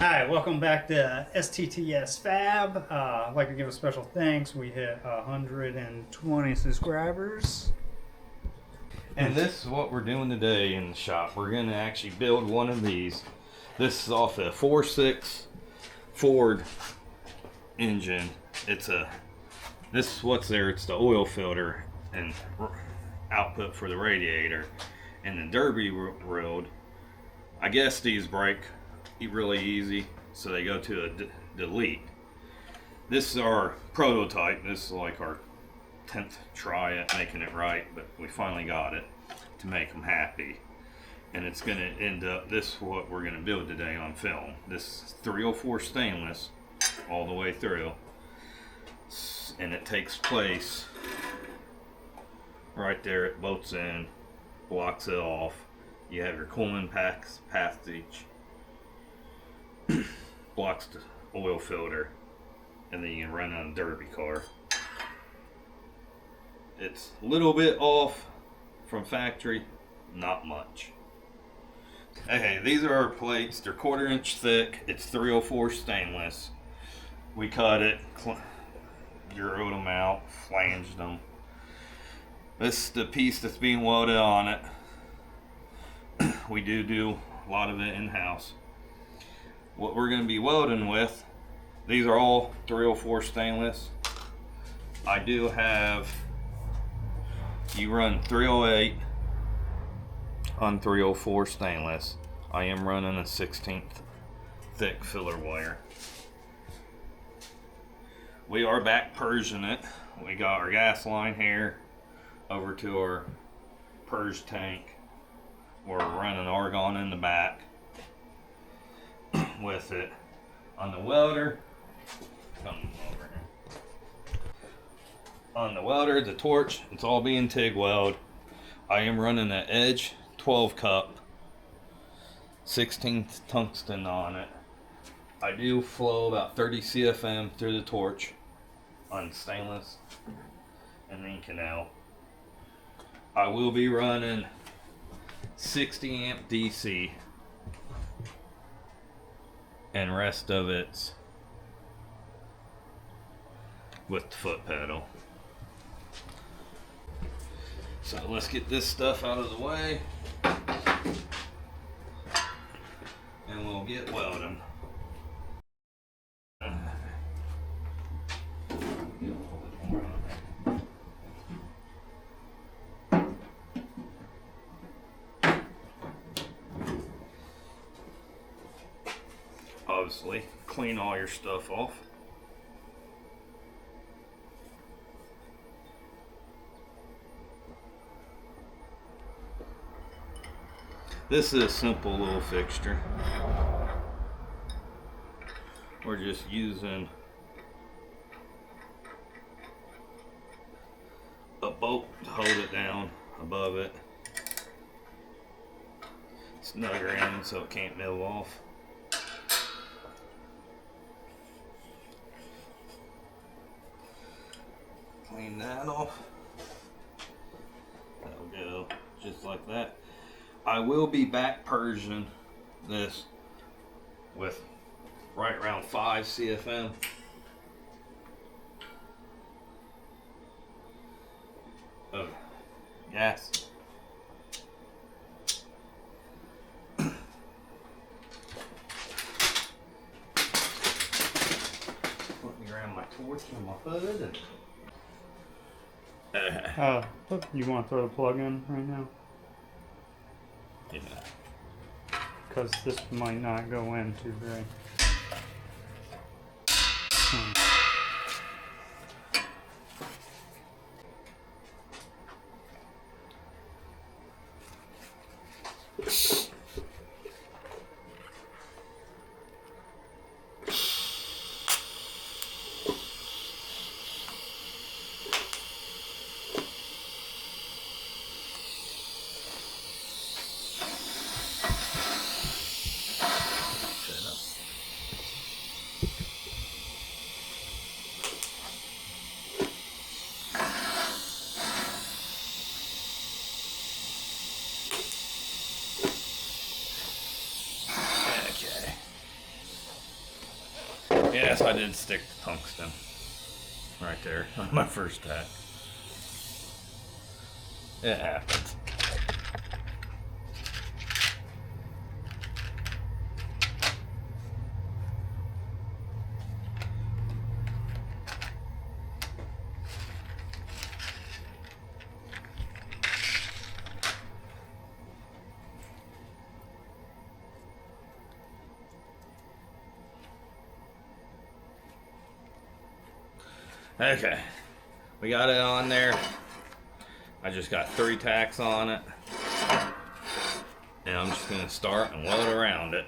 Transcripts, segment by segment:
Hi, welcome back to STTS Fab. I'd like to give a special thanks. We hit 120 subscribers. And this is what we're doing today in the shop. We're going to actually build one of these. This is off a 4.6 Ford engine. This is what's there. It's the oil filter and output for the radiator. And the Derby road, I guess these break really easy, so they go to a delete. This is our prototype. This is like our 10th try at making it right, but we finally got it to make them happy. And it's going to end up, this is what we're going to build today on film. This is 304 stainless all the way through, and it takes place right there. It bolts in, blocks it off. You have your cooling passage, blocks the oil filter, and then you can run on a Derby car. It's a little bit off from factory, not much. Okay, these are our plates. They're 1/4 inch thick. It's 304 stainless. We cut it, zeroed them out, flanged them. This is the piece that's being welded on it. We do a lot of it in-house. What we're going to be welding with, these are all 304 stainless. I do have, you run 308 on 304 stainless. I am running a 1/16 thick filler wire. We are back Persian it. We got our gas line here over to our purge tank. We're running argon in the back with it. On the welder, come over here. On the welder, the torch, it's all being TIG weld. I am running an Edge 12 cup 16th tungsten on it. I do flow about 30 CFM through the torch on stainless and then canal. I will be running 60 amp DC, and rest of it's with the foot pedal. So let's get this stuff out of the way and we'll get welding. Obviously, clean all your stuff off. This is a simple little fixture. We're just using a bolt to hold it down above it. Snug her in so it can't mill off. Clean that off. That'll go just like that. I will be back Persian this with right around 5 CFM. Of gas. Let me grab my torch and my hood. You want to throw the plug in right now? Yeah. Because this might not go in too great. Yes, I did stick the tungsten right there on my first tack. It happens. Okay, we got it on there. I just got 3 tacks on it. And I'm just gonna start and weld around it.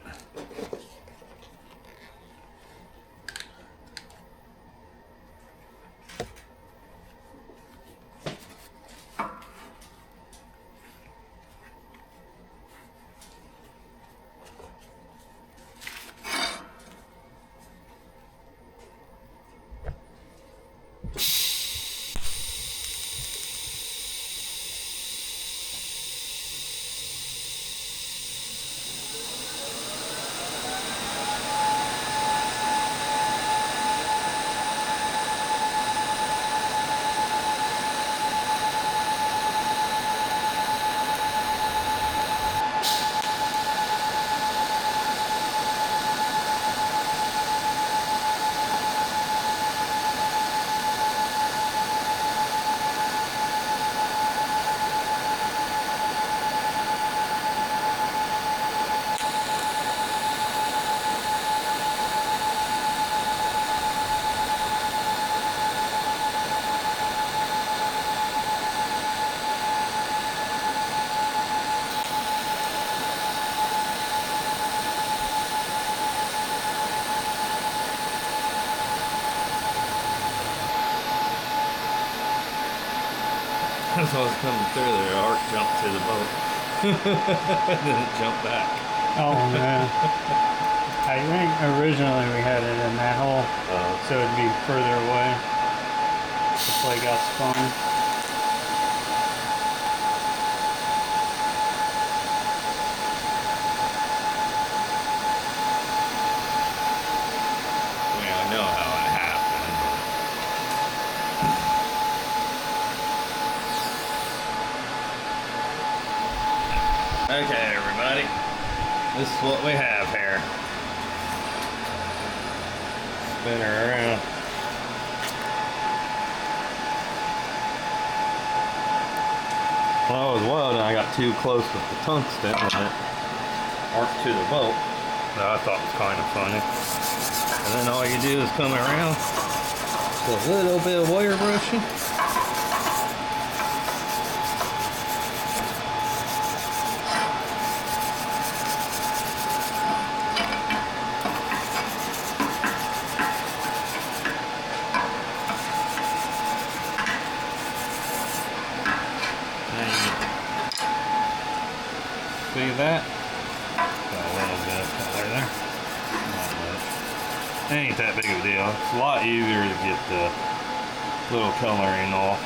As I was coming through there, Ark jumped to the boat. And then it jumped back. Oh man. I think originally we had it in that hole, so it'd be further away. The plate got spun. I know how it happened. Okay, everybody. This is what we have here. Spin her around. When I was welding, I got too close with the tungsten and it arced to the bolt. That I thought was kind of funny. And then all you do is come around with a little bit of wire brushing. See that? Got a little bit of color there. Not much. It ain't that big of a deal. It's a lot easier to get the little coloring off.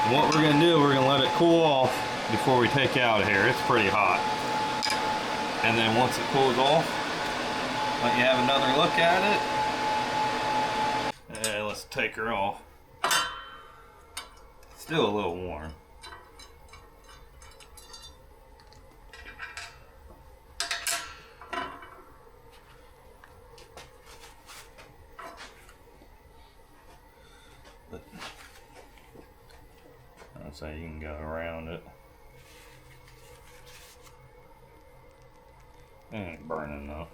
And what we're gonna do, we're gonna let it cool off before we take out of here. It's pretty hot. And then once it cools off, let you have another look at it. And let's take her off. Still a little warm. But I'd say you can go around it. It ain't burning though.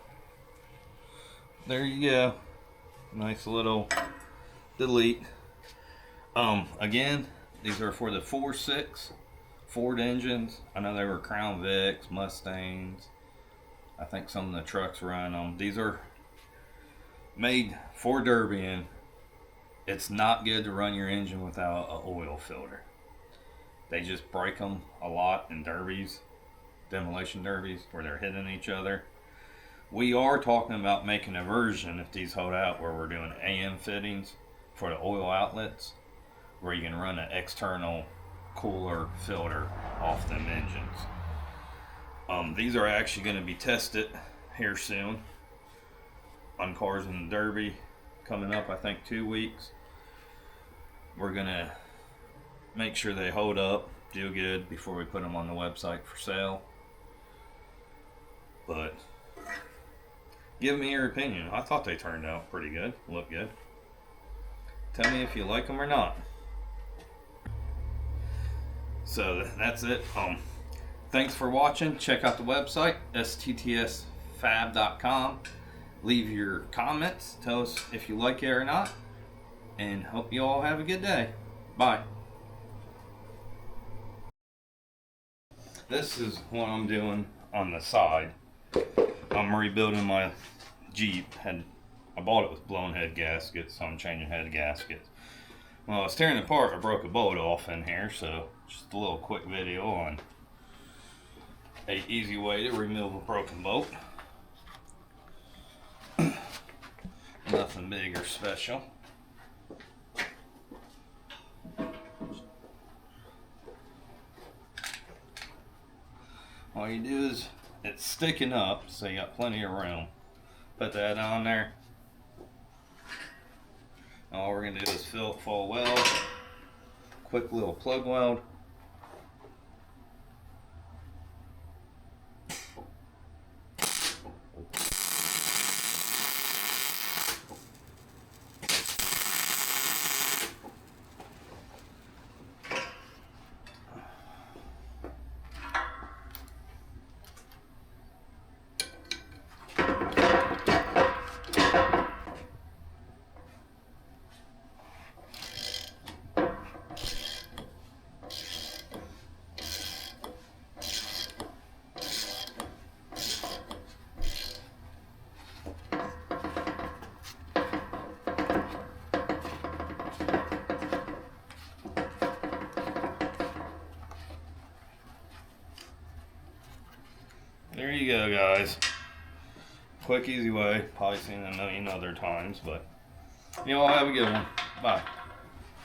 There you go. Nice little delete. Again, these are for the 4.6 Ford engines. I know they were Crown Vics, Mustangs. I think some of the trucks run them. These are made for Derby, and it's not good to run your engine without an oil filter. They just break them a lot in derbies, demolition derbies, where they're hitting each other. We are talking about making a version, if these hold out, where we're doing AM fittings for the oil outlets, where you can run an external cooler filter off them engines. These are actually going to be tested here soon on cars in the Derby coming up, I think 2 weeks. We're gonna make sure they hold up, do good before we put them on the website for sale. But give me your opinion. I thought they turned out pretty good, look good. Tell me if you like them or not. So that's it. Thanks for watching. Check out the website, sttsfab.com. Leave your comments. Tell us if you like it or not. And hope you all have a good day. Bye. This is what I'm doing on the side. I'm rebuilding my Jeep. I bought it with blown head gaskets, so I'm changing head gaskets. Well, I was tearing it apart. I broke a bolt off in here, so just a little quick video on an easy way to remove a broken bolt. Nothing big or special. All you do is, it's sticking up, so you got plenty of room. Put that on there. All we're gonna do is fill it full weld. Quick little plug weld. There you go, guys. Quick, easy way. Probably seen it a million other times, but you all have a good one. Bye.